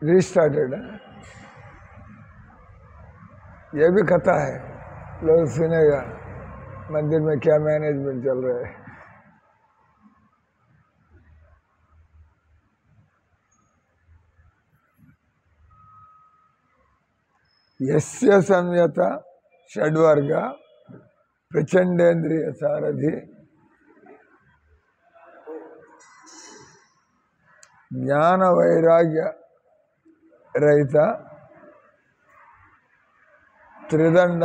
Restarted है, ये भी कथा है, लोग सुनेगा मंदिर में क्या मैनेजमेंट चल रहा है। यस्य संयत षड्वर्ग प्रचंडेन्द्रिय सारथि ज्ञान वैराग्य रहित त्रिदंड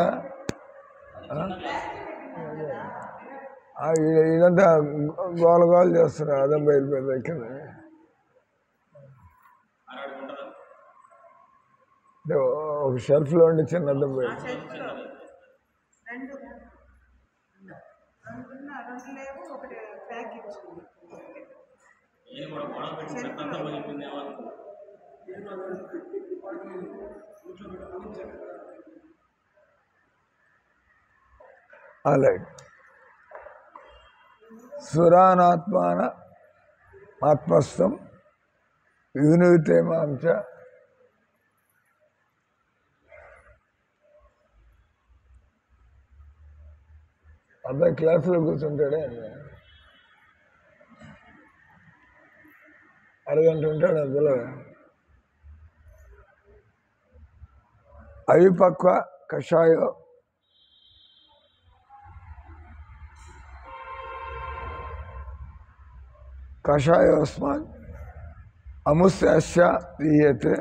ఇదంతా గోల గోల చేస్తున్నారు. అదే బయలుపోయింది ఎక్కింది. ఒక షెల్ఫ్లో ఉండి చిన్న అద్దం పోయింది. అలాగే సురానాత్మాన ఆత్మస్థం వినుతే మాంచ అబ్బాయి క్లాసులో కూర్చుంటాడే, అరగంట ఉంటాడు అందులో. అవిపక్వ కషాయో కషాయోస్మాన్ అముస్య దీయతే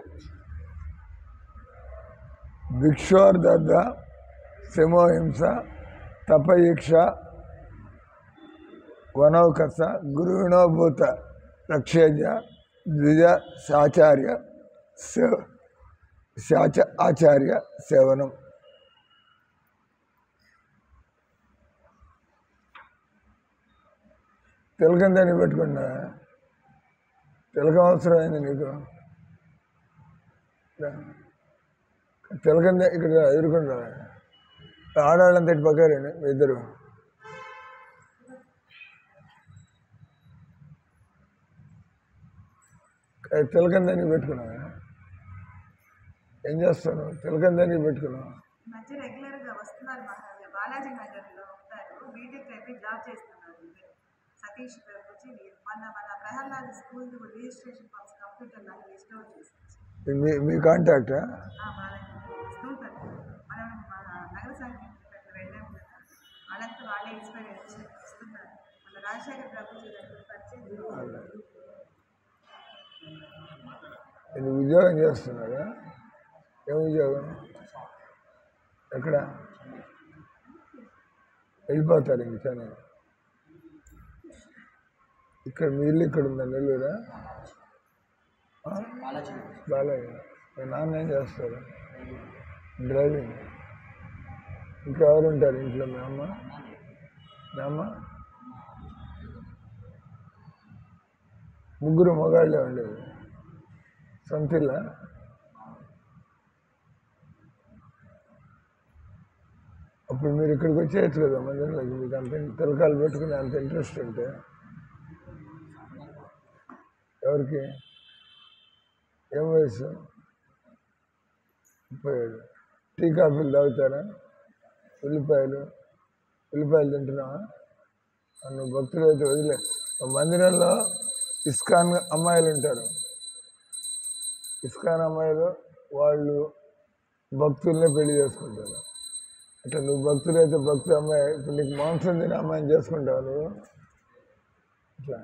భిక్షోర్దద్ద శమోహింస తపయీక్ష వనౌకస గురువిణోభూత రక్షేజ ద్విజ సాచార్య ఆచార్య సేవనం. తిలకం దాన్ని పెట్టుకున్నా, తిలకం అవసరమైంది నీకు. తిలకం ఇక్కడ ఎదుర్కొంటా, ఆడవాళ్ళంతా ఇటు పక్కారండి మీ ఇద్దరు. తిలకం దాన్ని పెట్టుకున్నావా? ఏం చేస్తాను? తిలకం దాన్ని పెట్టుకున్నావు. మీ కాంటాక్టా? ఇది ఉద్యోగం చేస్తున్నారా? ఏం ఉద్యోగం? ఎక్కడ వెళ్ళిపోతారు? ఇంకా ఇక్కడ మీ ఇల్లు ఇక్కడ ఉందా? నెల్లూరా? బాలయ్య. మీ నాన్న ఏం చేస్తారు? డ్రైవింగ్. ఇంకా ఎవరు ఉంటారు ఇంట్లో? మీ అమ్మ? మీ అమ్మ? ముగ్గురు మగాళ్ళే ఉండేది. సొంతిల్లా? అప్పుడు మీరు ఇక్కడికి వచ్చేయచ్చు కదా మందిరంలోకి. మీకు అంత తిలకాలు పెట్టుకుని అంత ఇంట్రెస్ట్ ఉంటే. ఎవరికి? ఏం వయసు? 37. టీ కాఫీలు తాగుతారా? ఉల్లిపాయలు తింటున్నావా? నువ్వు భక్తులు అయితే వదిలే. మందిరంలో ఇస్కాన్ అమ్మాయిలు ఉంటారు. ఇస్కాన్ అమ్మాయిలు వాళ్ళు భక్తుల్నే పెళ్లి చేసుకుంటారు. అంటే నువ్వు భక్తులు అయితే భక్తులు అమ్మాయి, ఇప్పుడు నీకు మాంసం తినే అమ్మాయిని చేసుకుంటావు నువ్వు. ఇట్లా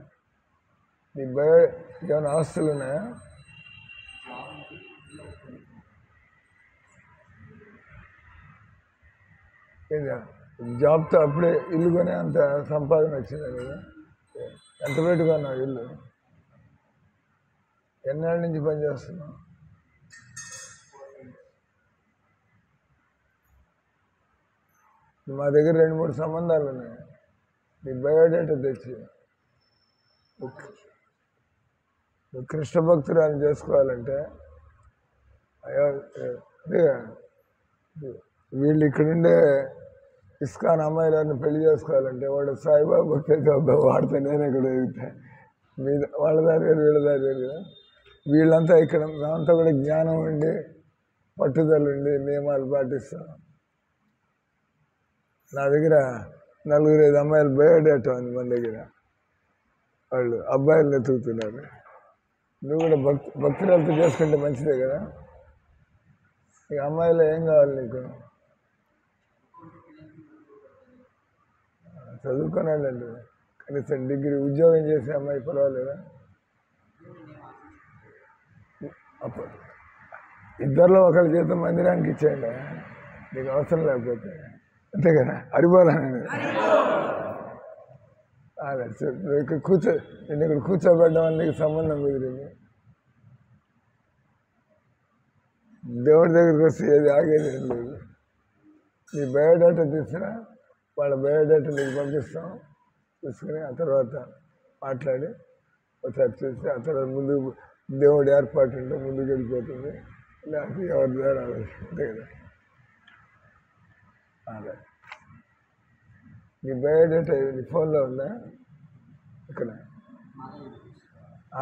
నీ ఏమైనా ఆస్తులు ఉన్నాయా? జాబ్తో అప్పుడే ఇల్లు కొని అంత సంపాదన వచ్చింది కదా. ఎంత పెట్టుకున్నావు ఇల్లు? ఎన్నేళ్ళ నుంచి పనిచేస్తున్నావు? మా దగ్గర 2-3 సంబంధాలు ఉన్నాయి. నీ బయోడేటా తెచ్చి నువ్వు కృష్ణ భక్తురాలు చేసుకోవాలంటే వీళ్ళు ఇక్కడుండే ఇస్కాన్ అమ్మాయిలను పెళ్లి చేసుకోవాలంటే వాడు సాయిబాబా భక్తి వాడితే నేను ఇక్కడ వాళ్ళ దారి వేరు వీళ్ళ దారి వేరు కదా. వీళ్ళంతా ఇక్కడ అంతా కూడా జ్ఞానం ఉండి పట్టుదల ఉండి నియమాలు పాటిస్తాం. నా దగ్గర 4-5 అమ్మాయిలు బయోడేటా ఉంది మన దగ్గర. వాళ్ళు అబ్బాయిలు ఎత్తుకుతున్నారు. నువ్వు కూడా భక్తులతో చేసుకుంటే మంచిదే కదా. ఈ అమ్మాయిలో ఏం కావాలి నీకు? చదువుకున్నాడండి, కనీసం డిగ్రీ ఉద్యోగం చేసే అమ్మాయి పర్వాలేదా? అప్పుడు ఇద్దరిలో ఒకళ్ళ జీతం మందిరానికి ఇచ్చేయండి, నీకు అవసరం లేకపోతే. అంతే కదా, అరిపోలానండి. ఇక్కడ నేను ఇక్కడ కూర్చోబెట్టడం వల్ల నీకు సంబంధం కుదిరింది. దేవుడి దగ్గరికి వస్తే ఏది ఆగేది ఏం లేదు. నీ బయోడేటా తీసుకురా, వాళ్ళ బయోడేటా నీకు పంపిస్తాం. చూసుకుని ఆ తర్వాత మాట్లాడి ఒకసారి చూసి ఆ తర్వాత ముందుకు దేవుడి ఏర్పాటు ఉంటే ముందుకు వెళ్ళిపోతుంది. లేకపోతే ఎవరి ద్వారా అంతే కదా. అదే నీ బయోడేటా నీ ఫోన్లో ఉందా? ఇక్కడ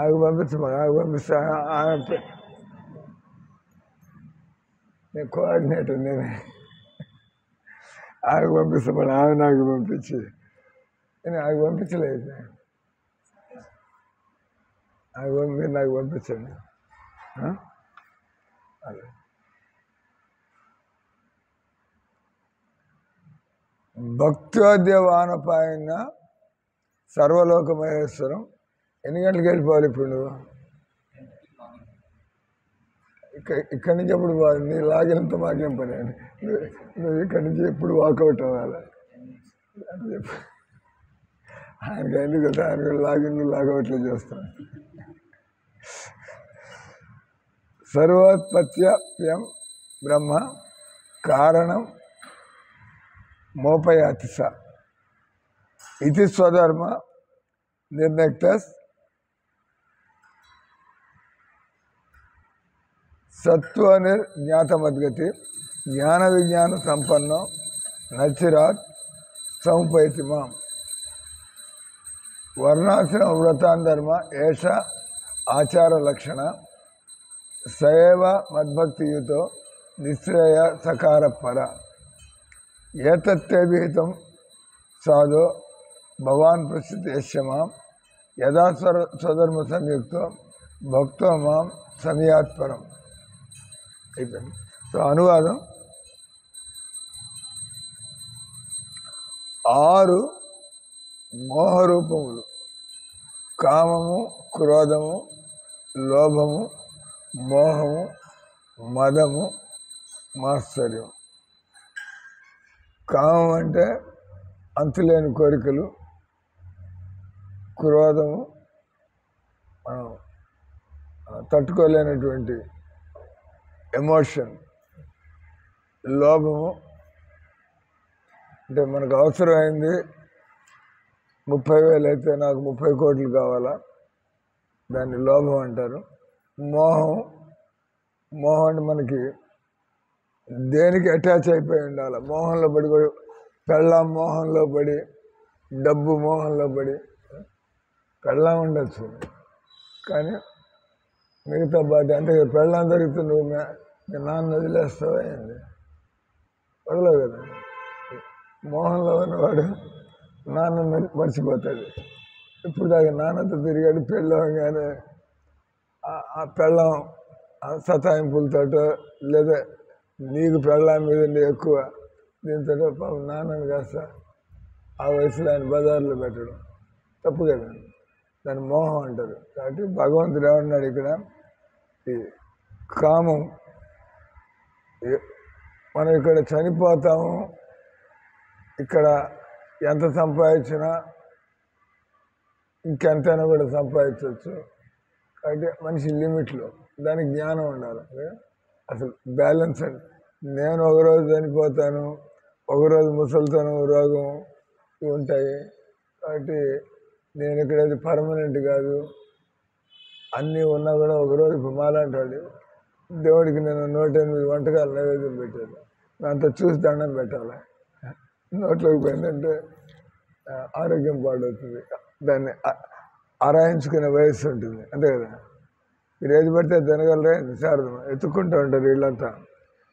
ఆగు పంపించమా, ఆగు పంపిస్తా. నేను కోఆర్డినేటర్, నేనే ఆగు పంపిస్తామని ఆమె నాకు పంపించి నేను ఆగు పంపించలేదు. మీరు నాకు పంపించండి. అదే భక్తోద్యవానపాయన సర్వలోక మహేశ్వరం. ఎన్ని గంటలకు వెళ్ళిపోవాలి ఇప్పుడు నువ్వు? ఇక్కడి నుంచి ఎప్పుడు పోవాలి? నీ లాగినంత మాకేం పని అండి. నువ్వు ఇక్కడి నుంచి ఎప్పుడు వాకౌట్ అవ్వాలి అని చెప్పి ఆయనకి ఎందుకు కదా, ఆయన లాగిన్ లాగౌట్లు చేస్తాను. సర్వోత్పత్త్యం బ్రహ్మ కారణం మోపయాతి స ఇది స్వధర్మ నిర్ణక్తస్ సత్వనిర్జ్ఞాతమద్గతి జ్ఞాన విజ్ఞాన సంపన్నం నచిరాత్ సముపైతి మాం. వర్ణాశ్రమ వ్రతాన్ ధర్మ ఏష ఆచార లక్షణ సయేవ మద్భక్తియుతో నిశ్రేయ సకార పర. ఏతత్తేభిహితం సాధో భవాన్ పృచ్ఛతి యస్య మాం యదా స్వధర్మ సంయుక్తో భక్తో మాం సమయాత్పరం. అయిపోయింది. సో అనువాదం, 6 మోహరూపములు కామము, క్రోధము, లోభము, మోహము, మదము, మాత్సర్యం. కామం అంటే అంతులేని కోరికలు, క్రోధము మనం తట్టుకోలేనటువంటి ఎమోషన్, లోభము అంటే మనకు అవసరమైంది 30,000 అయితే నాకు 30 కోట్లు కావాలా, దాన్ని లోభం అంటారు. మోహం అంటే మనకి దేనికి అటాచ్ అయిపోయి ఉండాలి, మోహంలో పడి, పెళ్ళాం మోహంలో పడి, డబ్బు మోహంలో పడి. పెళ్ళాం ఉండొచ్చు కానీ మిగతా బాధ్యత అంటే పెళ్ళాం దొరికితే నువ్వు మీ నాన్న వదిలేస్తావా ఏంది? వదలవు కదా. మోహంలో ఉన్నవాడు నాన్న మర్చిపోతాడు. ఇప్పుడు దాకా నాన్నతో తిరిగాడు, పెళ్ళవగానే ఆ పెళ్ళం సతాయింపులతో లేదా నీకు పెళ్ళాం మీద ఎక్కువ దీంతో పాపం నాన్నని కాస్త ఆ వయసులో ఆయన బజార్లో పెట్టడం తప్పు కదా, దాన్ని మోహం అంటారు. కాబట్టి భగవంతుడు ఏమన్నాడు ఇక్కడ, ఈ కామం మనం ఇక్కడ చనిపోతాము, ఇక్కడ ఎంత సంపాదించినా ఇంకెంతైనా కూడా సంపాదించవచ్చు. కాబట్టి మనిషి లిమిట్లో, దానికి జ్ఞానం ఉండాలి. అసలు బ్యాలెన్స్ అంటే నేను ఒకరోజు చనిపోతాను, ఒకరోజు ముసలితనం రోగం ఇవి ఉంటాయి. కాబట్టి నేను ఇక్కడ పర్మనెంట్ కాదు, అన్నీ ఉన్నా కూడా ఒకరోజు మాలాంటి వాడు దేవుడికి నేను 108 వంటకాలు నైవేద్యం పెట్టాను, అంత చూసి దండం పెట్టాలి. నోట్లోకి పోయిందంటే ఆరోగ్యం పాడవుతుంది, దాన్ని ఆరాయించుకునే వయస్సు ఉంటుంది, అంతే కదా. మీరు ఏది పడితే తినగలరే నిశార్థం ఎత్తుక్కుంటూ ఉంటారు వీళ్ళంతా.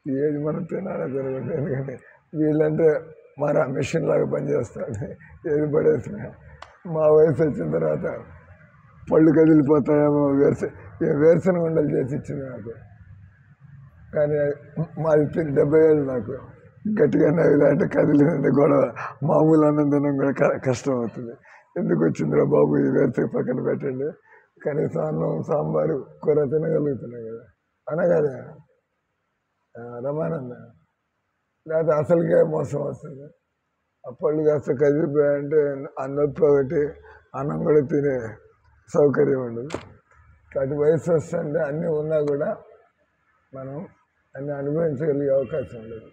ఏది మనం తినాలో తినగలరు, ఎందుకంటే వీళ్ళంటే మన మిషన్ లాగా పనిచేస్తాడు. ఏది పడేసినా మా వయసు వచ్చిన తర్వాత పళ్ళు కదిలిపోతాయేమో వేరుశనగ ఉండలు చేసి ఇచ్చింది నాకు. కానీ మాది 70 ఏళ్ళు నాకు. గట్టిగా నవ్వులంటే కదిలిందంటే గొడవ. మామూలు అన్నం తినడం కూడా కష్టం అవుతుంది. ఎందుకు వచ్చిందిరా బాబు ఈ వేరుశనగ పక్కన పెట్టండి, కనీసం అన్నం సాంబారు కూర తినగలుగుతున్నాం కదా అనగానే రమానంద. లేకపోతే అసలుకే మోసం వస్తుంది. ఆ పళ్ళు కాస్త కదిలిపోయాయంటే ఆ నొప్పి ఒకటి, అన్నం కూడా తినే సౌకర్యం ఉండదు. కాబట్టి వయసు వస్తుంటే అన్నీ ఉన్నా కూడా మనం అన్నీ అనుభవించగలిగే అవకాశం ఉండదు.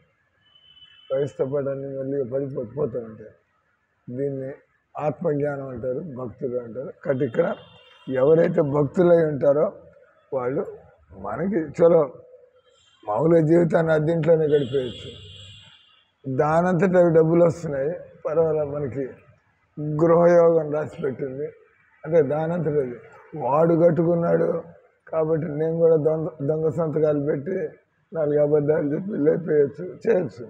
వయసుతో పాటు అన్ని మళ్ళీ పడిపోతూ ఉంటాయి. దీన్ని ఆత్మజ్ఞానం అంటారు, భక్తులు అంటారు. కాబట్టి ఇక్కడ ఎవరైతే భక్తులై ఉంటారో వాళ్ళు మనకి చలో మామూలుగా జీవితాన్ని అద్దీంట్లోనే గడిపేయచ్చు. దానంతటా అవి డబ్బులు వస్తున్నాయి, పర్వాలేదు. మనకి గృహయోగం రాసి పెట్టింది అంటే దానంతటది వాడు కట్టుకున్నాడు కాబట్టి నేను కూడా దొంగ సంతకాలు పెట్టి 4 అబద్ధాలు చెప్పి లేపేయచ్చు, చేయొచ్చు.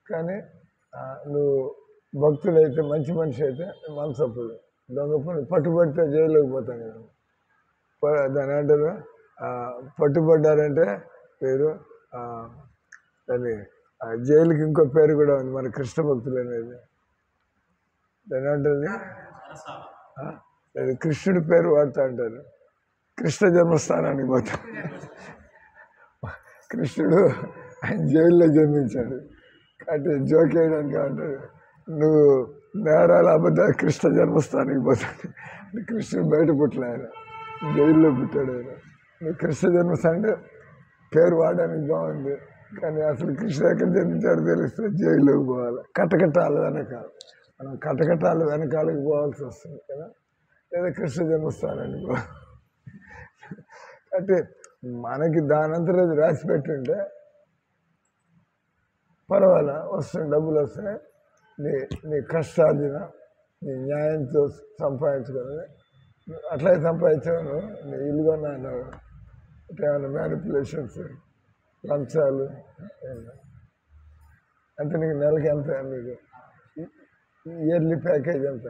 కానీ నువ్వు భక్తులైతే, మంచి మనిషి అయితే మనసప్పుడు దొంగ పని పట్టుబడితే జైల్లోకి పోతాం కదా. దాని అంటారు పట్టుబడ్డారంటే పేరు దాన్ని జైలుకి ఇంకో పేరు కూడా ఉంది మన కృష్ణ భక్తులు అనేది. దాని అంటుంది కృష్ణుడి పేరు వాడుతూ అంటారు. కృష్ణ జన్మస్థానానికి పోతాడు. కృష్ణుడు ఆయన జైల్లో జన్మించాడు కాబట్టి జోక్ వేయడానికి అంటారు నువ్వు నేరాల అబద్ధాలు కృష్ణ జన్మస్థానానికి పోతాడు. కృష్ణుడు బయట పుట్టలే, ఆయన జైల్లో పుట్టాడు. ఆయన నువ్వు కృష్ణ జన్మస్థానం పేరు వాడడానికి బాగుంది, కానీ అసలు కృష్ణ ఎక్కడ జన్మించాడు తెలిస్తే జైల్లోకి పోవాలి. కటకటాల వెనకాల మనం కటకటాల వెనకాలకి పోవాల్సి వస్తుంది కదా, లేదా కృష్ణ జన్మస్థానానికి పోవాలి. అంటే మనకి దానంతరం అది రాసి పెట్టుంటే పర్వాలా, వస్తుంది, డబ్బులు వస్తాయి. నీ కష్టార్జన నీ న్యాయంతో సంపాదించుకొని అట్లా సంపాదించాను. నీ ఇల్లు కొన్నా అన్నావు, ఏమైనా మ్యానిపులేషన్స్, లంచాలు అంటే నీకు నెలకి ఎంత, నీకు ఇయర్లీ ప్యాకేజ్ ఎంత?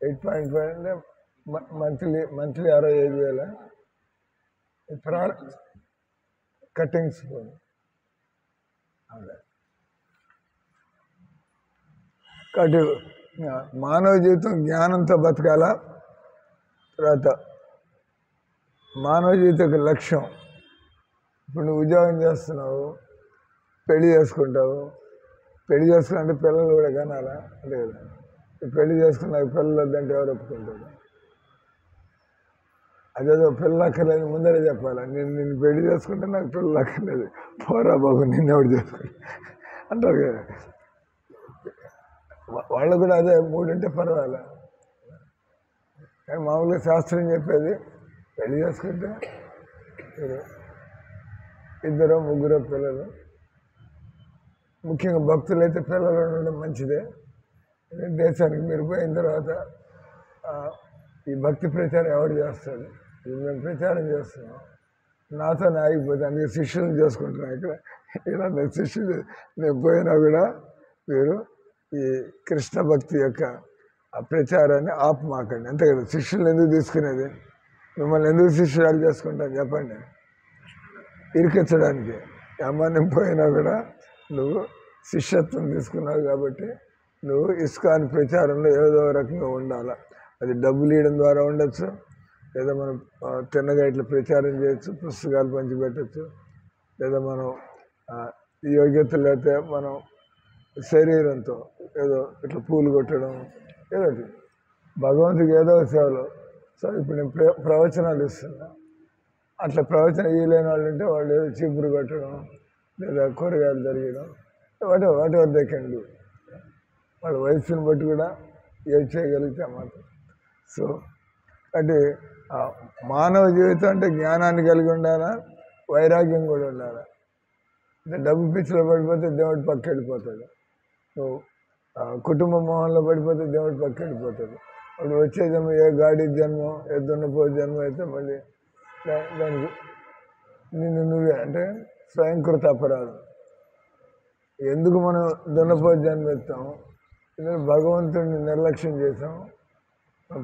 8.5 అంటే మంత్లీ 65,000 కటింగ్స్. కాబట్టి మానవ జీవితం జ్ఞానంతో బతకాల. తర్వాత మానవ జీవితం లక్ష్యం. ఇప్పుడు నువ్వు ఉద్యోగం చేస్తున్నావు, పెళ్లి చేసుకుంటావు. పెళ్లి చేసుకుంటే పిల్లలు కూడా కనాలా అంతే కదా. పెళ్లి చేసుకున్నాక పిల్లలు వద్దంటే ఎవరు ఒప్పుకుంటారు? అదేదో పిల్లలు అక్కర్లేదు ముందరే చెప్పాలి. నిన్ను పెళ్లి చేసుకుంటే నాకు పిల్లలు అక్కర్లేదు, పోరా బాబు నిన్నెవడు చేసుకుంటా అంటారు కదా. వాళ్ళు కూడా అదే మూడుంటే పర్వాలే. కానీ మామూలుగా శాస్త్రం చెప్పేది పెళ్లి చేసుకుంటే 2, 3 పిల్లలు. ముఖ్యంగా భక్తులైతే పిల్లలు ఉండడం మంచిదే. దేశానికి మీరు పోయిన తర్వాత ఈ భక్తి ప్రచారం ఎవరు చేస్తాడు? మేము ప్రచారం చేస్తున్నాం, నాతోనే ఆగిపోతే అందుకే శిష్యులను చేసుకుంటున్నాం. ఇలా శిష్యులు నేను పోయినా కూడా మీరు ఈ కృష్ణ భక్తి యొక్క ఆ ప్రచారాన్ని ఆపమాకండి, అంతే కదా. శిష్యులు ఎందుకు తీసుకునేది? మిమ్మల్ని ఎందుకు శిష్యురాలు చేసుకుంటాను చెప్పండి? ఇరికించడానికి. అమ్మాయిని పోయినా కూడా నువ్వు శిష్యత్వం తీసుకున్నావు కాబట్టి నువ్వు ఇస్కాన్ ప్రచారంలో ఏదో రకంగా ఉండాలి. అది డబ్బులు ఇవ్వడం ద్వారా ఉండొచ్చు, లేదా మనం తిన్నగా ఇట్లా ప్రచారం చేయొచ్చు, పుస్తకాలు పంచిపెట్టచ్చు, లేదా మనం యోగ్యత లేకపోతే మనం శరీరంతో ఏదో ఇట్లా పూలు కొట్టడం, ఏదో భగవంతుడికి ఏదో సేవలు. సో ఇప్పుడు నేను ప్రవచనాలు ఇస్తున్నా, అట్లా ప్రవచనం ఇవ్వలేని వాళ్ళు ఉంటే వాళ్ళు ఏదో చీపురు కొట్టడం, లేదా కూరగాయలు తరగడం, వాటి దే కెన్ డూ. వాళ్ళ వయసుని బట్టి కూడా ఏది చేయగలిగితే మాత్రం. సో అంటే మానవ జీవితం అంటే జ్ఞానాన్ని కలిగి ఉండాలా, వైరాగ్యం కూడా ఉండాలి. అంటే డబ్బు పిచ్చిలో పడిపోతే దేవుడి పక్క వెళ్ళిపోతాడు, నువ్వు కుటుంబ మోహంలో పడిపోతే దేవుడి పక్క వెళ్ళిపోతాడు. అప్పుడు వచ్చే జన్మ ఏ గాడి జన్మం ఏ దున్నపో జన్మ అయితే మళ్ళీ దానికి నిన్ను నువ్వే అంటే స్వయంకృత అపరాధం. ఎందుకు మనం దున్నపో జన్మ ఎత్తాము? భగవంతుడిని నిర్లక్ష్యం చేసాం.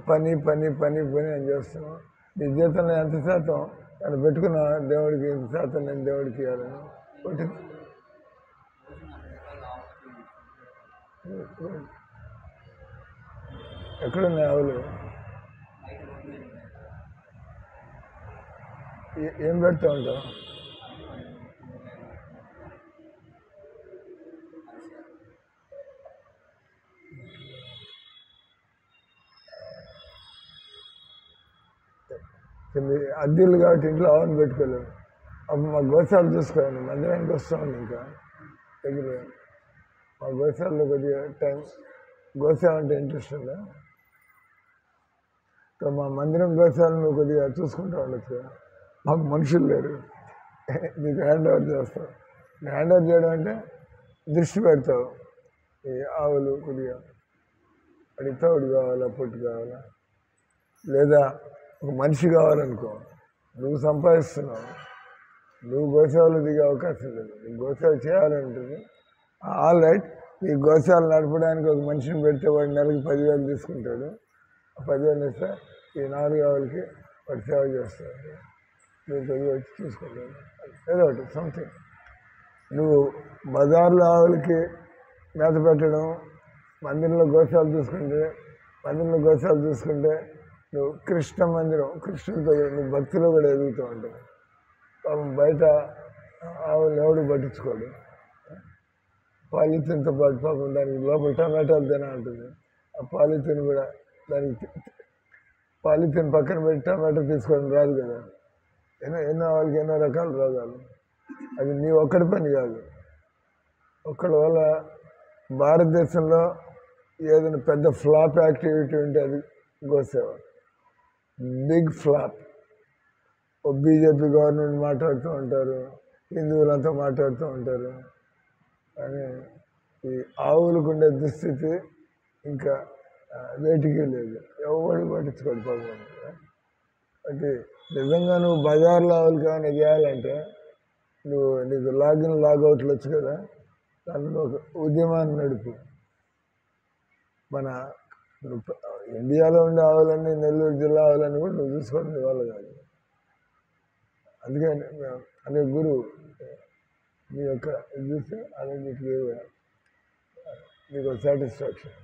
పని పని పని పని అని చేస్తున్నాం. నీ జీవితంలో ఎంత శాతం అని పెట్టుకున్నా దేవుడికి ఇంత శాతం నేను దేవుడికి ఇవ్వాలని ఒకటి ఎక్కడున్నాయి ఆవులు? ఏం పెడతా ఉంటావు? అద్దెలు కాబట్టి ఇంట్లో ఆవును పెట్టుకోలేము. అప్పుడు మా గోశాలు చూసుకోండి, మందిరానికి వస్తామండి. ఇంకా దగ్గర మా గోశాలలో కొద్దిగా టైం గోశాల అంటే ఇంట్రెస్ట్ ఉందా? మా మందిరం గోశాలను కొద్దిగా చూసుకుంటూ ఉండొచ్చు. మాకు మనుషులు లేరు, నీకు హ్యాండ్ ఓవర్ చేస్తావు. హ్యాండ్ ఓవర్ చేయడం అంటే దృష్టి పెడతావు. ఈ ఆవులు కొద్దిగా వాడికి తౌడు కావాలా, పొట్టు కావాలా, లేదా ఒక మనిషి కావాలనుకో, నువ్వు సంపాదిస్తున్నావు, నువ్వు గోసేవలు దిగే అవకాశం లేదు. నీకు గోసేవ చేయాలంటుంది. ఆల్ రైట్, ఈ గోశాల నడపడానికి ఒక మనిషిని పెడితే వాడు నెలకి 10,000 తీసుకుంటాడు. ఆ 10,000 ఇస్తే ఈ 4 ఆవులకి వాడు సేవ చేస్తాడు. నువ్వు కొద్దిగా వచ్చి చూసుకుంటాడు. ఏదో ఒకటి సంథింగ్. నువ్వు బజార్లో ఆవులకి మేత పెట్టడం, మందిరంలో గోశాలు చూసుకుంటే నువ్వు కృష్ణ మందిరం, కృష్ణుడితో నువ్వు భక్తిలో కూడా ఎదుగుతూ ఉంటావు. పాపం బయట ఆవులు ఎవడు పట్టించుకోడు. పాలిథిన్తో పాటు పాపం దానికి లోపల టమాటాలు తిన ఉంటుంది. ఆ పాలిథిన్ కూడా దానికి పాలిథిన్ పక్కన పెట్టి టమాటా తీసుకోవడం రాదు కదా. ఎన్నో వాళ్ళకి ఎన్నో రకాల రోగాలు. అది నీ ఒక్కడి పని కాదు. ఒక్కడి వల్ల భారతదేశంలో ఏదైనా పెద్ద ఫ్లాప్ యాక్టివిటీ ఉంటే అది గోసేవ. Big flop. ఓ బీజేపీ గవర్నమెంట్ మాట్లాడుతూ ఉంటారు, హిందువులంతా మాట్లాడుతూ ఉంటారు. కానీ ఈ ఆవులకు ఉండే దుస్థితి ఇంకా వేటికి లేదు. ఎవడు పట్టించుకోడు పాపం. అంటే నిజంగా నువ్వు బజార్లో ఆవులకి ఏమైనా చేయాలంటే నీకు లాగిన్ లాగౌట్లు వచ్చు కదా, దాంట్లో ఒక ఉద్యమాన్ని నడుపు. మన ఇండియాలో ఉండే ఆవులన్నీ, నెల్లూరు జిల్లా ఆవులన్నీ కూడా నువ్వు చూసుకోవడం వాళ్ళు కాదు. అందుకని అనే గురువు నీ యొక్క చూస్తే అదే నీకు సాటిస్ఫాక్షన్.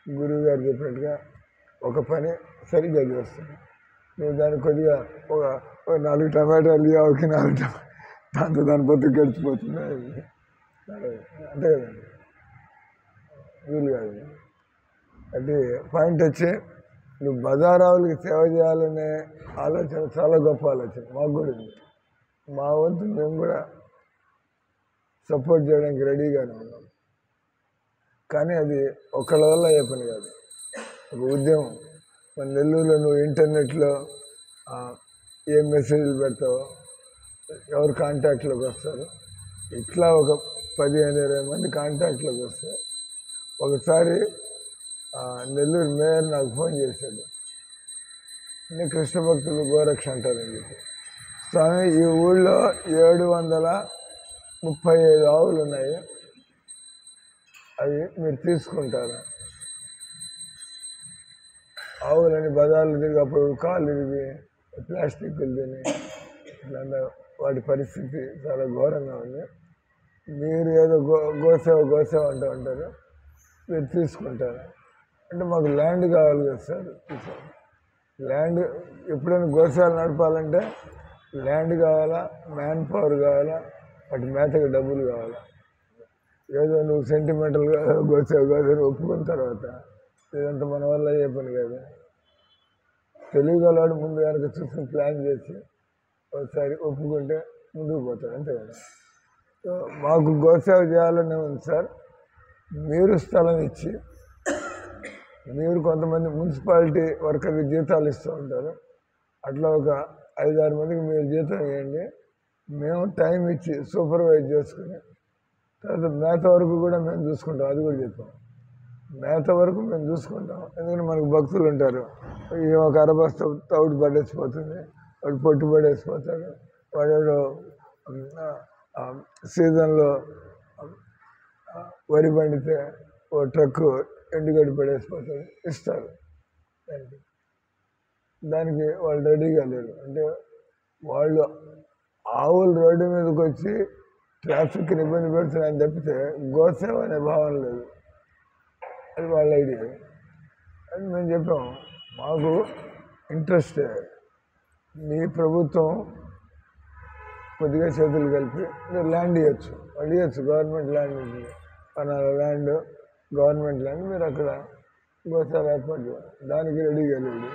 గురువు గారు చెప్పినట్టుగా ఒక పని సరిగ్గా చేస్తుంది. నువ్వు దానికి కొద్దిగా ఒక 4 టమాటాలు ఆవుకి 4 టమాటా, దాంతో దాని బతుకు గడిచిపోతుంది. అంతే కదండి, వీలు కాదు. అంటే పాయింట్ వచ్చి నువ్వు బజారావులకి సేవ చేయాలనే ఆలోచన చాలా గొప్ప ఆలోచన. మాకు కూడా ఉంది. మా వంతు మేము కూడా సపోర్ట్ చేయడానికి రెడీగానే ఉన్నాం. కానీ అది ఒకళ్ళ వల్ల అయ్యే పని కాదు, ఒక ఉద్యమం. మన నెల్లూరులో నువ్వు ఇంటర్నెట్లో ఏం మెసేజ్లు పెడతావో, ఎవరు కాంటాక్ట్లోకి వస్తారు, ఇట్లా ఒక 15-20 మంది కాంటాక్ట్లోకి వస్తారు. ఒకసారి నెల్లూరు మేయర్ నాకు ఫోన్ చేశాడు. అన్ని కృష్ణ భక్తులు గోరక్ష అంటారని చెప్పి. స్వామి, ఈ ఊళ్ళో 735 ఆవులు ఉన్నాయి, అవి మీరు తీసుకుంటారా? ఆవులని బజార్లు తిరిగి అప్పుడు కాళ్ళు తిరిగి ప్లాస్టిక్లు తిని వాటి పరిస్థితి చాలా ఘోరంగా ఉంది. మీరు ఏదో గోసేవ అంటూ ఉంటారు, మీరు తీసుకుంటారు అంటే మాకు ల్యాండ్ కావాలి కదా సార్. ల్యాండ్ ఎప్పుడైనా గోశాల నడపాలంటే ల్యాండ్ కావాలా, మ్యాన్ పవర్ కావాలా, వాటి మేతకి డబ్బులు కావాలా. ఏదో నువ్వు సెంటిమెంటల్గా గోసేవ కాదని ఒప్పుకున్న తర్వాత ఇదంతా మన వల్ల అయ్యే పని కాదు. తెలియగలవాడు ముందు కనుక చూసుకుని ప్లాన్ చేసి ఒకసారి ఒప్పుకుంటే ముందుకు పోతాడు, అంతే కదా. సో మాకు గోసేవ చేయాలనే ఉంది సార్. మీరు స్థలం ఇచ్చి, మీరు కొంతమంది మున్సిపాలిటీ వర్కర్కి జీతాలు ఇస్తూ ఉంటారు, అట్లా ఒక 5-6 మందికి మీరు జీతం ఇవ్వండి. మేము టైం ఇచ్చి సూపర్వైజ్ చేసుకుని తర్వాత మేత వరకు కూడా మేము చూసుకుంటాం. అది కూడా చెప్పాం. మేత వరకు మేము చూసుకుంటాం. ఎందుకంటే మనకు భక్తులు ఉంటారు. ఈ ఒక అరబస్త తౌడు పడేసిపోతుంది, వాడు పొట్టు పడేసిపోతాడు, వాడు సీజన్లో వరి పండితే ఓ ట్రక్కు ఎండుగడ్డి పడేసిపోతాడు, ఇస్తారు. దానికి వాళ్ళు రెడీగా లేరు. అంటే వాళ్ళు ఆవులు రోడ్డు మీదకి వచ్చి ట్రాఫిక్ని ఇబ్బంది పెడుతున్నాయని తప్పితే గోసేవ అనే భావన లేదు. అది వాళ్ళ ఐడియా. అది మేము చెప్పాం, మాకు ఇంట్రెస్ట్. మీ ప్రభుత్వం కొద్దిగా చేతులు కలిపి మీరు ల్యాండ్ ఇవ్వచ్చు, వాళ్ళు ఇవ్వచ్చు. గవర్నమెంట్ ల్యాండ్ ఉంది, పలానా ల్యాండ్ గవర్నమెంట్ ల్యాండ్, మీరు అక్కడ గోశాల ఏర్పాటు చేయాలి. దానికి రెడీగా లేడు.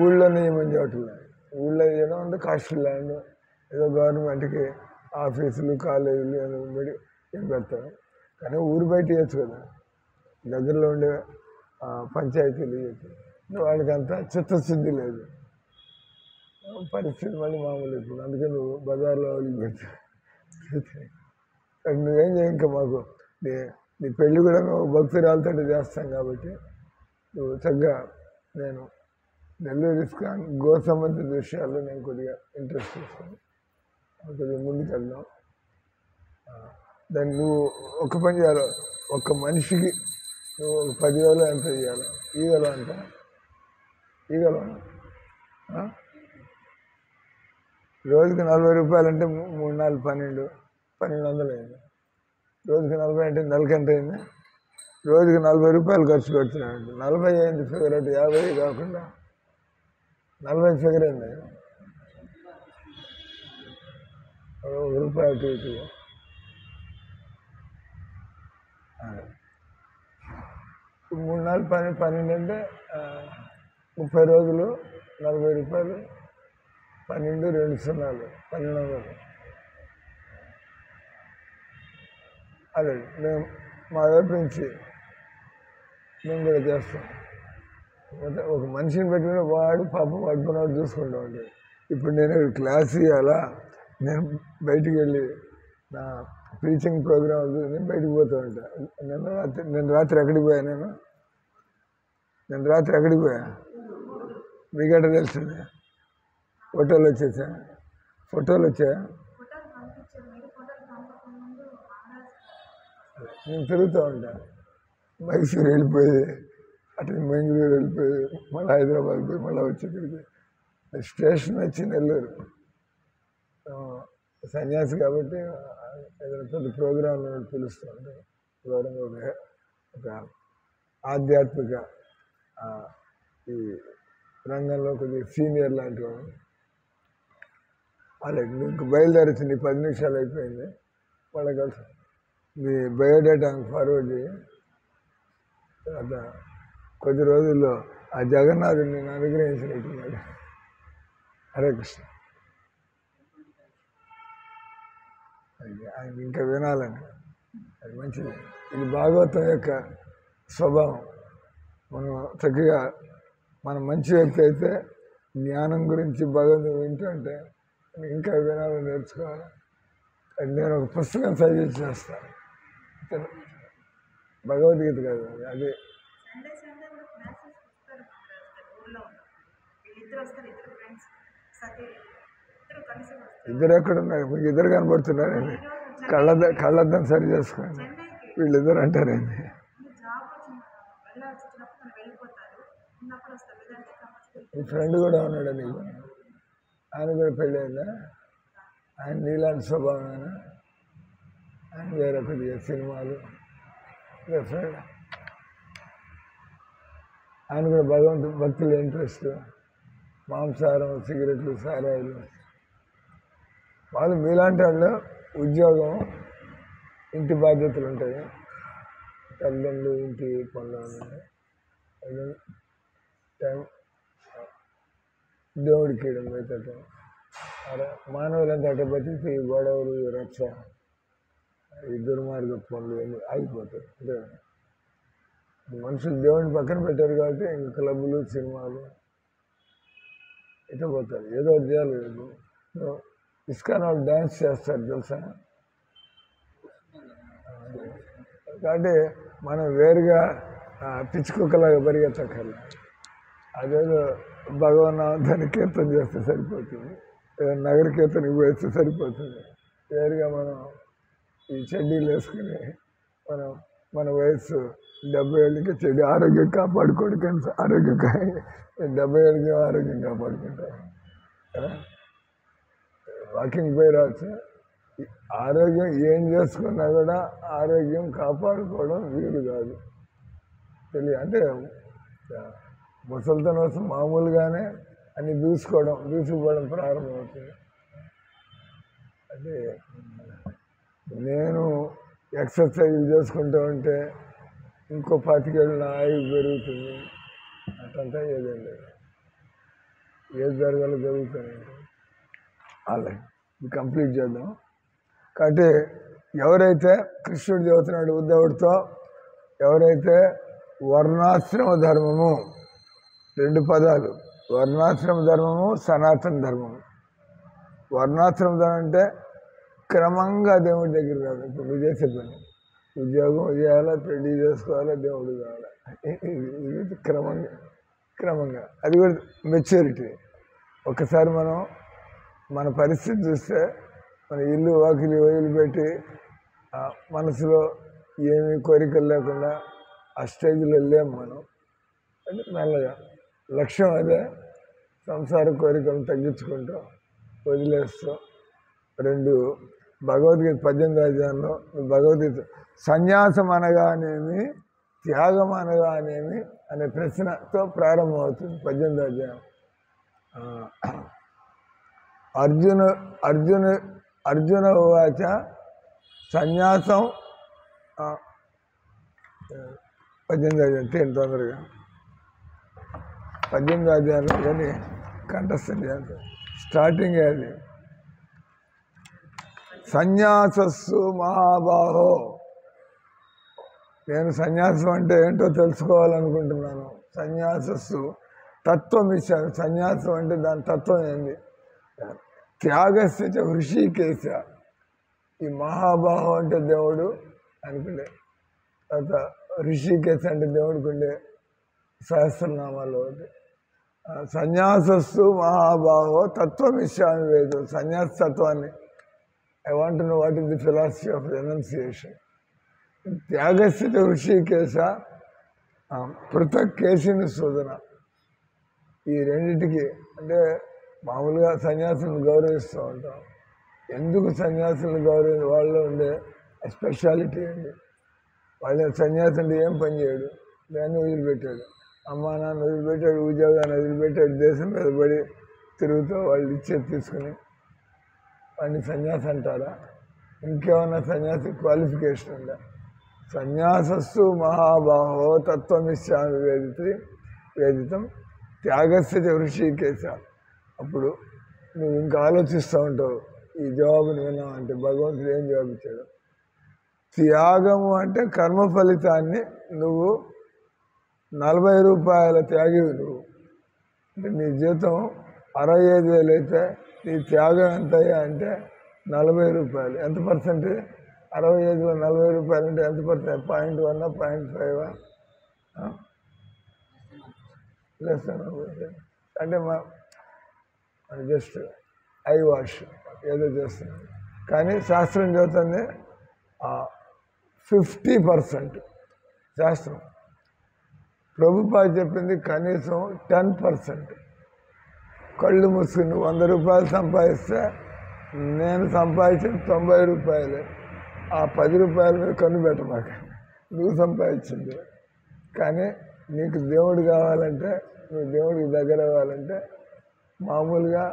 ఊళ్ళోనే ఏమని చెప్పట్లేదు. ఊళ్ళో ఏదో అంటే కాస్ట్లీ ల్యాండ్, ఏదో గవర్నమెంట్కి ఆఫీసులు కాలేజీలు ఏం పెడతారు. కానీ ఊరు బయట ఇవ్వచ్చు కదా, దగ్గరలో ఉండే పంచాయతీలు ఇవ్వచ్చు. వాళ్ళకి అంతా చిత్తశుద్ధి లేదు. పరిస్థితి మళ్ళీ మామూలు ఇప్పుడు. అందుకే నువ్వు బజార్లో వాళ్ళకి పెడతావు. నువ్వేం చేయ, ఇంకా మాకు నీ పెళ్ళి కూడా మేము భక్తురాలతో చేస్తాం కాబట్టి నువ్వు చక్కగా, నేను నెల్లూరు ఇస్కాన్ గో సంబంధిత విషయాల్లో నేను కొద్దిగా ఇంట్రెస్ట్ ఇస్తాను. కొద్దిగా ముందుకు వెళ్దాం. దాన్ని నువ్వు ఒక పని చేయాలి, ఒక్క మనిషికి నువ్వు ఒక 10,000 ఎంత చేయాలి. ఈగలు అంట, ఈగలు రోజుకి 40 రూపాయలు అంటే 3, 4, 1200 అయింది. రోజుకి 40 అంటే నెలకి ఎంత అయింది? రోజుకి 40 రూపాయలు ఖర్చు పెడుతున్నాడు. 40 అయింది ఫిగర్, అంటే 50 కాకుండా 40 ఫిగర్ అయింది. ₹1 అటు ఇటు. 3, 4, 12 అంటే 30 రోజులు 40 రూపాయలు, 12, 2 సున్నాలు 1200. అదే మేము మా వైపు నుంచి మేము కూడా చేస్తాం. ఒక మనిషిని పెట్టుకుని వాడు పాపం పట్టుకున్నాడు చూసుకుంటూ ఉంటాడు. ఇప్పుడు నేను క్లాస్ ఇవ్వాలా, నేను బయటికి వెళ్ళి నా టీచింగ్ ప్రోగ్రామ్ నేను బయటకు పోతూ ఉంటాను. నేను రాత్రి ఎక్కడికి పోయా? నేను రాత్రి ఎక్కడికి పోయా మీకట తెలిసింది. ఫోటోలు వచ్చేసా, ఫోటోలు వచ్చాయా? నేను తిరుగుతూ ఉంటాను. మైసూరు వెళ్ళిపోయి, అటు మంగళూరు వెళ్ళిపోయి, మళ్ళీ హైదరాబాద్ పోయి, మళ్ళీ వచ్చి ఇక్కడికి. స్టేషన్ వచ్చి నెల్లూరు. సన్యాసి కాబట్టి ఏదైనా పెద్ద ప్రోగ్రాం పిలుస్తూ ఉంటారు. గౌరవంగా ఒక ఆధ్యాత్మిక ఈ రంగంలో కొద్దిగా సీనియర్ లాంటి వాడు. అలాగే నీకు బయలుదేరచ్చు, నీ 10 నిమిషాలు అయిపోయింది. వాళ్ళకి కలిసి మీ బయోడేటా ఫార్వర్డ్ చేయి. అట్లా కొద్ది రోజుల్లో ఆ జగన్నాథుని నేను అనుగ్రహించినట్టున్నాడు. హరే కృష్ణ. ఆయన ఇంకా వినాలని, అది మంచిది. ఇది భాగవతం యొక్క స్వభావం. మనం చక్కగా మన మంచి వ్యక్తి అయితే జ్ఞానం గురించి భగవంతుడు వింటుంటే ఇంకా వినాలని నేర్చుకోవాలి. నేను ఒక పుస్తకం సజెస్ట్ చేస్తాను, భగవద్గీత కాదు అదే. ఇద్దరు ఎక్కడున్నారు? మీకు ఇద్దరు కనబడుతున్నారండి. కళ్ళద్దాన్ని సరి చేసుకోండి. వీళ్ళిద్దరు అంటారండి. మీ ఫ్రెండ్ కూడా ఉన్నాడు నీకు, ఆయన కూడా పెళ్ళి అయిందా? ఆయన నీలాంటి స్వభావమేనా? ఆయన వేరే కొద్దిగా సినిమాలు ఫ్రెండ్. ఆయన కూడా భక్తుల ఇంట్రెస్ట్, మాంసాహారం, సిగరెట్లు, సారాయిలు. వాళ్ళు మీలాంటి వాళ్ళు ఉద్యోగం, ఇంటి బాధ్యతలు ఉంటాయి, తల్లిదండ్రులు ఇంటి పనులు ఉంటాయి, టైం దేవుడికి ఇవ్వడం పెట్టడం. అలా మానవులంతా అట్ట బతికితే ఈ గొడవలు, ఈ రక్ష, ఈ దుర్మార్గ పనులు అన్నీ ఆగిపోతాయి. అంటే మనుషులు దేవుడిని పక్కన పెట్టారు కాబట్టి ఇంక క్లబ్బులు, సినిమాలు ఇట్లా పోతారు. ఏదో చేయాలి. ఇస్కాన్ వాళ్ళు డ్యాన్స్ చేస్తారు తెలుసా? కాబట్టి మనం వేరుగా పిచ్చి కుక్కలాగా పరిగెత్తక్కర్లా. అదేదో భగవన్నామని కీర్తన చేస్తే సరిపోతుంది, నగర కీర్తనకి పోయిస్తే సరిపోతుంది. వేరుగా మనం ఈ చెడ్డీలు వేసుకుని మన వయసు 70 ఏళ్ళకి చెడు ఆరోగ్యం కాపాడుకోడు, కానీ 70 ఏళ్ళకి ఆరోగ్యం కాపాడుకుంటాం కదా. వాకింగ్ పోయి రావచ్చు. ఆరోగ్యం ఏం చేసుకున్నా కూడా ఆరోగ్యం కాపాడుకోవడం వీలు కాదు. అంటే ముసలితనం వస్తే మామూలుగానే అన్ని దూసుకుపోవడం ప్రారంభమవుతుంది. అంటే నేను ఎక్సర్సైజులు చేసుకుంటూ ఉంటే ఇంకో 25 ఏళ్ళు నా ఆయువు పెరుగుతుంది. అట్లంతా ఏదండి, ఏది జరగాలో జరుగుతుంది. అలా ఇది కంప్లీట్ చేద్దాం. కాబట్టి ఎవరైతే కృష్ణుడు చెబుతున్నాడు ఉద్ధవుడితో, ఎవరైతే వర్ణాశ్రమ ధర్మము, 2 పదాలు, వర్ణాశ్రమ ధర్మము, సనాతన ధర్మము. వర్ణాశ్రమ ధర్మం అంటే క్రమంగా దేవుడి దగ్గర రాదు. ఇప్పుడు నువ్వు చేసే పని, ఉద్యోగం చేయాలా, పెళ్లి చేసుకోవాలా, దేవుడు కావాలా, ఇది క్రమంగా అది కూడా మెచ్యూరిటీ. ఒకసారి మనం మన పరిస్థితి చూస్తే మన ఇల్లు వాకిలి వదిలిపెట్టి మనసులో ఏమీ కోరికలు లేకుండా ఆ స్టేజ్లో లేము మనం. అంటే మెల్లగా లక్ష్యం అదే, సంసార కోరికలను తగ్గించుకుంటూ వదిలేస్తూ. 2 భగవద్గీత 18వ అధ్యాయంలో భగవద్గీత సన్యాసం అనగానేమి, త్యాగం అనగానేమి అనే ప్రశ్నతో ప్రారంభమవుతుంది 18వ అధ్యాయం. అర్జున ఉవాచ సన్యాసం 18వ అధ్యాయం తొందరగా 18వ అధ్యాయంలో కానీ కంఠస్థం చేయాలి. స్టార్టింగ్ అది సన్యాసస్సు మహాబాహో. నేను సన్యాసం అంటే ఏంటో తెలుసుకోవాలనుకుంటున్నాను. సన్యాసస్సు తత్వం ఇచ్చాను. సన్యాసం అంటే దాని తత్వం ఏంది? త్యాగస్య చ హృషికేశ. ఈ మహాబాహో అంటే దేవుడు అనుకుండే, తర్వాత ఋషికేశ అంటే దేవుడికి ఉండే సహస్రనామాలు ఒకటి. సన్యాసస్సు మహాబాహో తత్వం ఇచ్చాను వేదు. సన్యాస తత్వాన్ని I want to know what is the philosophy of renunciation. త్యాగస్య చ హృషికేశ పృథక్ కేశిని శోధన. ఈ రెండింటికి అంటే మామూలుగా సన్యాసులను గౌరవిస్తూ ఉంటాం. ఎందుకు సన్యాసులను గౌరవించి వాళ్ళలో ఉండే స్పెషాలిటీ అండి. వాళ్ళ సన్యాసి అంటే ఏం పని చేయడు, దాన్ని వదిలిపెట్టాడు, అమ్మా నాన్న వదిలిపెట్టాడు, ఉద్యోగాన్ని వదిలిపెట్టాడు, దేశం మీద పడి తిరుగుతూ వాళ్ళు ఇచ్చేది తీసుకుని వాడిని సన్యాసి అంటారా? ఇంకేమన్నా సన్యాసి క్వాలిఫికేషన్ ఉందా? సన్యాసస్సు మహాబాహో తత్వమిష్యామి వేదితం త్యాగస్య చ హృషికేశ. అప్పుడు నువ్వు ఇంకా ఆలోచిస్తూ ఉంటావు, ఈ జవాబుని విన్నావంటే భగవంతుడు ఏం జవాబు ఇచ్చాడు? త్యాగము అంటే కర్మ ఫలితాన్ని నువ్వు 40 రూపాయల త్యాగివి నువ్వు. అంటే నీ జీతం 65,000 అయితే నీ త్యాగం ఎంత అంటే 40 రూపాయలు. ఎంత పర్సెంట్? 65లో 40 రూపాయలు అంటే ఎంత పర్సెంట్? 0.1 0.5 లెస్ అంటే జస్ట్ ఐ వాష్ ఏదో చేస్తున్నాం. కానీ శాస్త్రం చదువుతుంది 50%. శాస్త్రం ప్రభుపాద చెప్పింది కనీసం 10%. కళ్ళు మూసుకుని 100 రూపాయలు సంపాదిస్తే నేను సంపాదించిన 90 రూపాయలే. ఆ 10 రూపాయల మీద కన్ను పెట్టమాక, నువ్వు సంపాదించింది. కానీ నీకు దేవుడు కావాలంటే, నువ్వు దేవుడికి దగ్గర అవ్వాలంటే మామూలుగా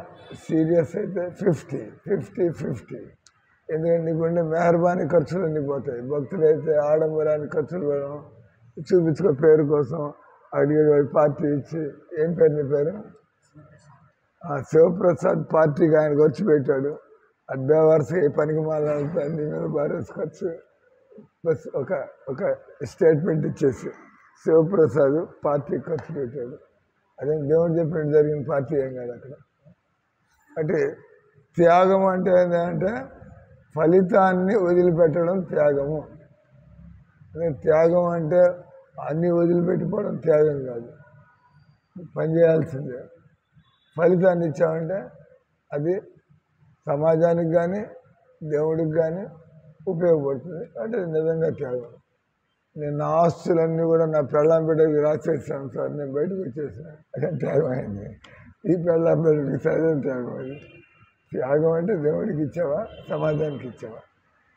సీరియస్ అయితే 50. ఎందుకంటే నీకు ఉండే మెహర్బానీ ఖర్చులు అన్నీ పోతాయి. భక్తులైతే ఆడంబరానికి ఖర్చులు పెట్టడం, చూపించుకో పేరు కోసం అడిగేవాడు పార్టీ ఇచ్చి. ఏం పేరు నీ పేరు? శివప్రసాద్ పార్టీకి ఆయన ఖర్చు పెట్టాడు. అడ్డా వరుస పనికి మాలంతా నీ మీద బారేసుకోవచ్చు. బస్ ఒక స్టేట్మెంట్ ఇచ్చేసి శివప్రసాద్ పార్టీకి ఖర్చు పెట్టాడు. అదే దేవుడు చెప్పినట్టు జరిగిన పార్టీ ఏం కాదు అక్కడ. అంటే త్యాగం అంటే ఏంటంటే ఫలితాన్ని వదిలిపెట్టడం త్యాగము. అదే త్యాగం అంటే అన్నీ వదిలిపెట్టిపోవడం త్యాగం కాదు, పని చేయాల్సిందే. ఫలితాన్ని ఇచ్చామంటే అది సమాజానికి కానీ దేవుడికి కానీ ఉపయోగపడుతుంది అంటే నిజంగా త్యాగం. నేను నా ఆస్తులన్నీ కూడా నా పెళ్ళాం బిడ్డకి రాసేసాను సార్, నేను బయటకు వచ్చేసాను, అదే త్యాగం అయింది. ఈ పెళ్ళాం బిడ్డకి చదివిన త్యాగం అది. త్యాగం అంటే దేవుడికి ఇచ్చావా, సమాజానికి ఇచ్చావా?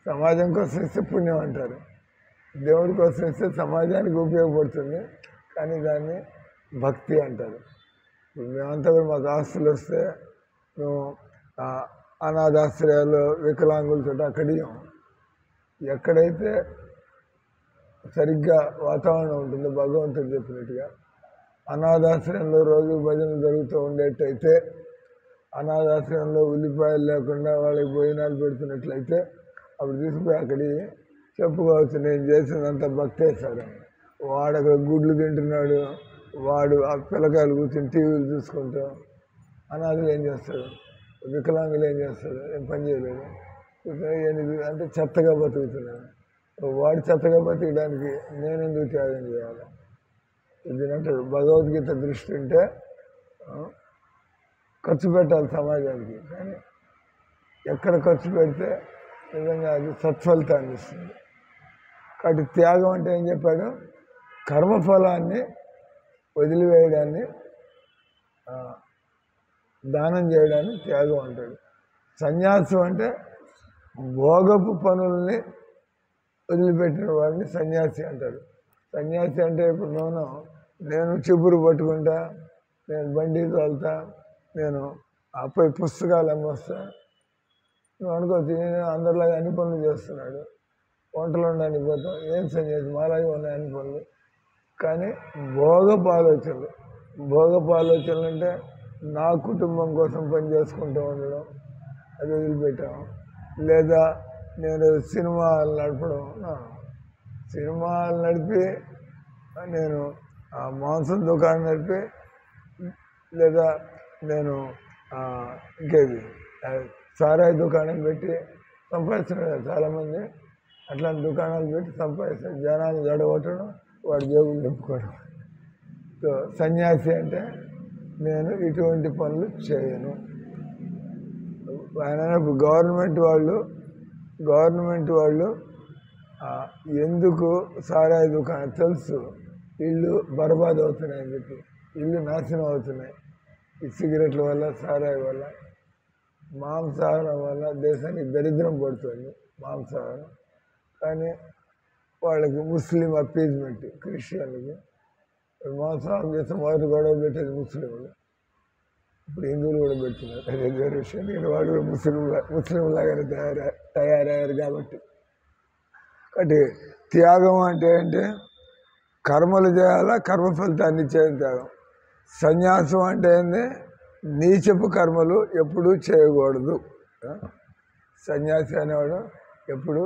సమాజం కోసం ఇస్తే పుణ్యం అంటారు, దేవుడి కోసం ఇస్తే సమాజానికి ఉపయోగపడుతుంది, కానీ దాన్ని భక్తి అంటారు. మేమంతా కూడా మాకు ఆస్తులు వస్తే మేము అనాథాశ్రయాలు వికలాంగులతో అక్కడియం. ఎక్కడైతే సరిగ్గా వాతావరణం ఉంటుందో భగవంతుడు చెప్పినట్టుగా అనాథాశ్రయంలో రోజు భజనలు జరుగుతూ ఉండేటైతే, అనాథాశ్రయంలో ఉల్లిపాయలు లేకుండా వాళ్ళకి భోజనాలు పెడుతున్నట్లయితే అప్పుడు తీసుకుపోయి అక్కడికి చెప్పుకోవచ్చు, నేను చేసినంత భక్తే సార్. వాడు అక్కడ గుడ్లు తింటున్నాడు, వాడు ఆ పిల్లకాయలు కూర్చొని టీవీలు చూసుకుంటూ, అనాథులు ఏం చేస్తాడు, వికలాంగులు ఏం చేస్తాడు, ఏం పని చేయలేదు, అంటే చెత్తగా బతుకుతున్నాడు. వాడు చెత్తగా బతికడానికి నేను ఎందుకు త్యాగం చేయాలి? ఇది భగవద్గీత దృష్టి ఉంటే ఖర్చు పెట్టాలి సమాజానికి, కానీ ఎక్కడ ఖర్చు పెడితే నిజంగా అది సత్ఫలితాన్ని ఇస్తుంది. కాబట్టి త్యాగం అంటే ఏం చెప్పాడు, కర్మఫలాన్ని వదిలివేయడాన్ని దానం చేయడాన్ని త్యాగం అంటాడు. సన్యాసం అంటే భోగపు పనుల్ని వదిలిపెట్టిన వాడిని సన్యాసి అంటారు. సన్యాసి అంటే ఇప్పుడు నేను చిబురు పట్టుకుంటా, నేను బండి తోలుతా, నేను అప్పై పుస్తకాలు అమ్మొస్తా, నువ్వు అనుకోవచ్చు అందరిలాగా అన్ని పనులు చేస్తున్నాడు, వంటలు ఉండడానికి పోతాం, ఏం సన్యాసి మాలాగే ఉన్నాయి అన్ని పనులు. కానీ భోగపు ఆలోచనలు అంటే నా కుటుంబం కోసం పని చేసుకుంటూ ఉండడం, అది వదిలిపెట్టాము. లేదా నేను సినిమాలు నడపడం, సినిమాలు నడిపి నేను మాంసం దుకాణం నడిపి, లేదా నేను ఇంకేది సారాయి దుకాణం పెట్టి సంపాదిస్తున్నారు చాలామంది. అట్లాంటి దుకాణాలు పెట్టి సంపాదిస్తారు, జనాలు జడగొట్టడం, వాడి జేబులు నింపుకోవడం. సో సన్యాసి అంటే నేను ఇటువంటి పనులు చేయను. ఆయన గవర్నమెంట్ వాళ్ళు ఎందుకు సారాయి దుకాణం తెలుసు, ఇల్లు బర్బాద్ అవుతున్నాయని చెప్పి, ఇల్లు నాశనం అవుతున్నాయి ఈ సిగరెట్ల వల్ల, సారాయి వల్ల, మాంసాహారం వల్ల దేశానికి దరిద్రం పడుతుంది మాంసాహారం. కానీ వాళ్ళకి ముస్లిం అప్పీజ్మెంట్, క్రిస్టియన్లకి మాంసాహారం చేస్తే మొదటి గొడవ పెట్టేది ముస్లింలు, ఇప్పుడు హిందువులు కూడా పెడుతున్నారు, అదే వేరే విషయం. వాళ్ళు కూడా ముస్లింలాగానే తయారయ్యారు కాబట్టి. కాబట్టి త్యాగం అంటే కర్మలు చేయాలా, కర్మ ఫలితాన్ని ఇచ్చేది త్యాగం. సన్యాసం అంటే ఏంది, నీచపు కర్మలు ఎప్పుడూ చేయకూడదు. సన్యాసి అనేవాడు ఎప్పుడు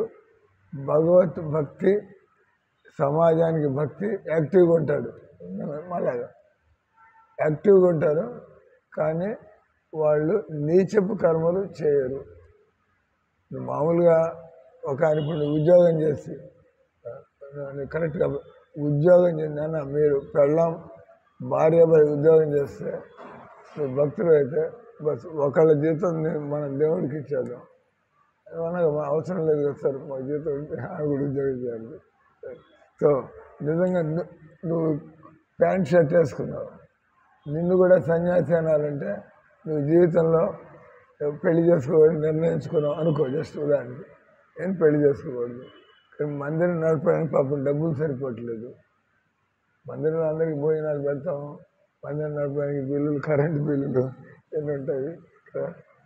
భగవత్ భక్తి, సమాజానికి భక్తి, యాక్టివ్గా ఉంటాడు. మళ్ళా యాక్టివ్గా ఉంటారు, కానీ వాళ్ళు నీచపు కర్మలు చేయరు. మామూలుగా ఒక ఆయన ఇప్పుడు ఉద్యోగం చేసి కరెక్ట్గా ఉద్యోగం చేసిన మీరు పెళ్ళాం భార్య ఉద్యోగం చేస్తే మీరు భక్తులు అయితే బస్ ఒకళ్ళ జీతం మనం దేవుడికి ఇచ్చేద్దాం, ఏమన్నా అవసరం లేదు కదా సార్, మా జీతం ఉంటే ఆయన కూడా ఉద్యోగం చేయాలి. సో నిజంగా నువ్వు ప్యాంట్ షర్ట్ వేసుకున్నావు, నిన్ను కూడా సన్యాసి అనాలంటే నువ్వు జీవితంలో పెళ్లి చేసుకోవాలని నిర్ణయించుకున్నావు అనుకో, జస్ట్ ఉదాహరణకి. ఏం పెళ్లి చేసుకోకూడదు, కానీ మందిరం నడపడానికి పాపం డబ్బులు సరిపోవట్లేదు. మందిరంలో అందరికీ భోజనాలు పెడతాము, మందిరం నడపడానికి బిల్లులు, కరెంటు బిల్లులు ఎన్ని ఉంటాయి.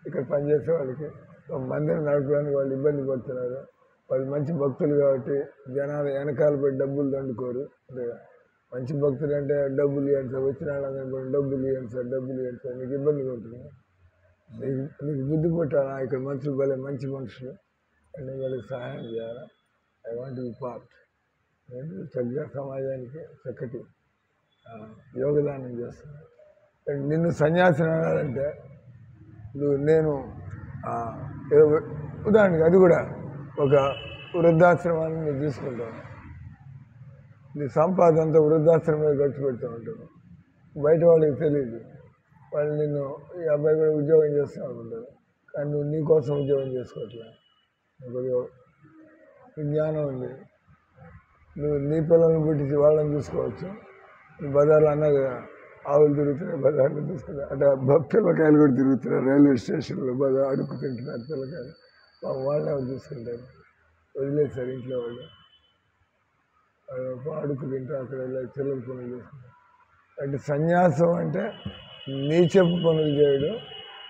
ఇక్కడ పనిచేసే వాళ్ళకి మందిరం నడపడానికి వాళ్ళు ఇబ్బంది పడుతున్నారు. వాళ్ళు మంచి భక్తులు కాబట్టి జనాలు వెనకాల పెట్టి డబ్బులు దండుకోరు. మంచి భక్తులు అంటే డబ్బులు ఇవ్వండి సార్, వచ్చిన వాళ్ళందరూ డబ్బులు ఇవ్వండి సార్, నీకు ఇబ్బందిగా ఉంటుంది. నీకు బుద్ధి పుట్టాలా, ఇక్కడ మనుషులు భలే మంచి మనుషులు, అన్ని వాళ్ళకి సహాయం చేయాలా. I want be part. నేను చక్కగా సమాజానికి చక్కటి యోగదానం చేస్తున్నాను. నిన్ను సన్యాసిని అనాలంటే నేను ఉదాహరణకి అది కూడా ఒక వృద్ధాశ్రమాన్ని నేను తీసుకుంటాను. నీ సంపాదన అంతా వృద్ధాశ్రమం మీద ఖర్చు పెడుతూ ఉంటాను. బయట వాళ్ళకి తెలియదు. వాళ్ళు నిన్ను ఈ అబ్బాయి కూడా ఉద్యోగం చేస్తూ ఉంటారు, కానీ నువ్వు నీ కోసం ఉద్యోగం చేసుకోవట్లే. కొద్దిగా జ్ఞానం ఉంది. నువ్వు నీ పిల్లల్ని పుట్టించి వాళ్ళని చూసుకోవచ్చు. బజార్లో అన్నా కదా, ఆవులు తిరుగుతున్నాయి బజార్లో చూసుకున్నా అంటే పిల్లకాయలు కూడా తిరుగుతున్నారు రైల్వే స్టేషన్లో, బజార్ అడుగు తింటున్నారు పిల్లకాయలు. వాళ్ళని ఎవరు చూసుకుంటారు? వదిలేస్తారు ఇంట్లో వాళ్ళు అడుగు తింటారు, అక్కడ చిల్లర పనులు చేసుకుంటారు. అంటే సన్యాసం అంటే నీ చెప్పు పనులు చేయడు,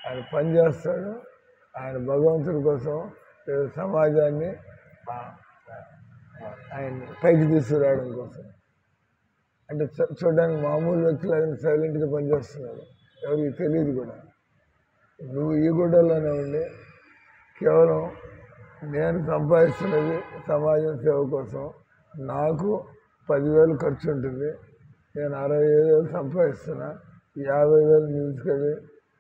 ఆయన పని చేస్తాడు. ఆయన భగవంతుడి కోసం సమాజాన్ని ఆయన్ని పైకి తీసుకురావడం కోసం. అంటే చూడడానికి మామూలు వ్యక్తులు ఆయన సైలెంట్గా పనిచేస్తున్నారు, ఎవరికి తెలియదు కూడా. నువ్వు ఈ గుడ్డల్లోనే ఉండి కేవలం నేను సంపాదిస్తున్నది సమాజం సేవ కోసం, నాకు 10,000 ఖర్చు ఉంటుంది, నేను 65,000 సంపాదిస్తున్నా, 50,000 తీసుకెళ్ళి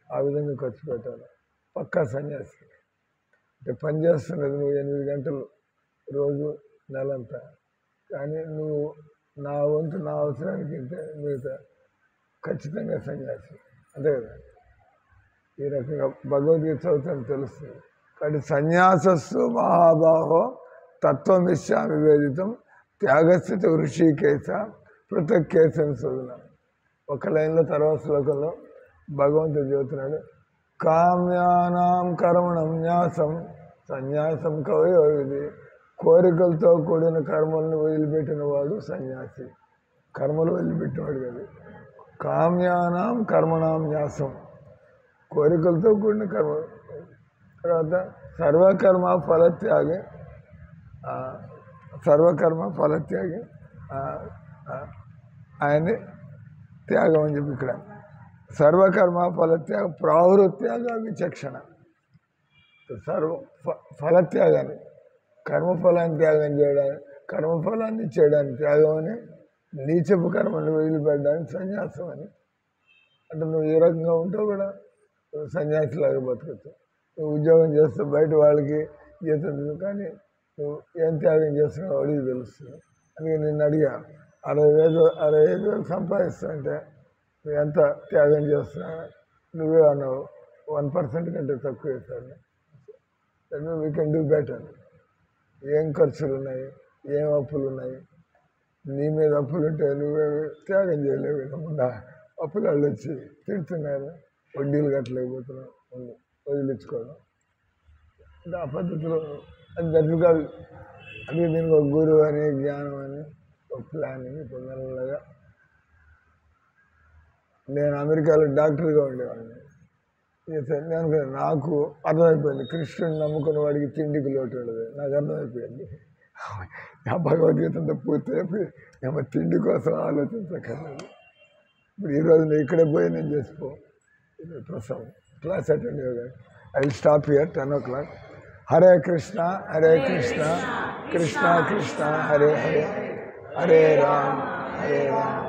ఆ విధంగా ఖర్చు పెట్టాలి. పక్కా సన్యాసి. అంటే పని చేస్తున్నది నువ్వు 8 గంటలు రోజు నెలంతా, కానీ నువ్వు నా వంతు నా అవసరానికి ఇంతే, మిగతా ఖచ్చితంగా సన్యాసి. అంతే కదా. ఈ రకంగా భగవద్గీత చదువుతాను తెలుస్తుంది. కాబట్టి సన్యాసస్సు మహాబాహో తత్వమిష్యామి వేదితం త్యాగస్థిత ఋషికేశ పృథక్ కేశం శోధన. ఒక లైన్లో తర్వాత శ్లోకంలో భగవంతుడు చెబుతున్నాడు, కామ్యానాం కర్మణం న్యాసం సన్యాసం కవయో విధి. కోరికలతో కూడిన కర్మలను వదిలిపెట్టిన వాడు సన్యాసి. కర్మలు వదిలిపెట్టినవాడు కాదు. కామ్యానాం కర్మణాం న్యాసం, కోరికలతో కూడిన కర్మ. తర్వాత సర్వకర్మ ఫలత్యాగి, సర్వకర్మ ఫలత్యాగి ఆయన్ని త్యాగం అని చెప్పి ఇక్కడ సర్వకర్మ ఫలత్యాగ ప్రావృత్యాగ విచక్షణ. ఫలత్యాగాన్ని, కర్మఫలాన్ని త్యాగం చేయడానికి, కర్మఫలాన్ని చేయడానికి త్యాగం అని, నీచపు కర్మని వదిలిపెట్టడానికి సన్యాసం అని. అంటే నువ్వు ఏ రకంగా ఉంటావు కూడా సన్యాసిలాగా బతకచ్చు. నువ్వు ఉద్యోగం చేస్తే బయట వాళ్ళకి జీతం, కానీ నువ్వు ఏం త్యాగం చేస్తున్నావు అడిగి తెలుస్తుంది. అందుకే నిన్ను అడిగా, 65,000 సంపాదిస్తుంటే నువ్వు ఎంత త్యాగం చేస్తున్నా? నువ్వే అన్నావు 1% కంటే తక్కువ వేస్తాను. We can do better. ఏం ఖర్చులు ఉన్నాయి, ఏం అప్పులు ఉన్నాయి? నీ మీద అప్పులు ఉంటే నువ్వే త్యాగం చేయలేవు. ముందు అప్పులు వాళ్ళు వచ్చి తిడుతున్నారు, వడ్డీలు కట్టలేకపోతున్నావు, వదిలించుకోవడం. అంటే ఆ పద్ధతిలో అది గట్టిగా. అందుకే దీనికి ఒక గురువు అని, జ్ఞానం అని ఒక ప్లానింగ్. ఇప్పుడు మెల్లగా నేను అమెరికాలో డాక్టర్గా ఉండేవాడిని. నేను నాకు అర్థమైపోయింది, కృష్ణుని నమ్ముకున్న వాడికి తిండికి లోటు ఉండదు. నాకు అర్థమైపోయింది. ఆ భగవద్గీత అంతా పూర్తయిపోయి ఏమో తిండి కోసం ఆలోచించక్కర్లేదు. ఇప్పుడు ఈరోజు నేను ఇక్కడే పోయి నేను చేసిపో ప్రసవం క్లాస్ అటెండ్ అయ్యా. I will stop here 10 o'clock. Hare Krishna Hare Krishna Krishna Krishna Hare Hare, Hare Ram Hare Ram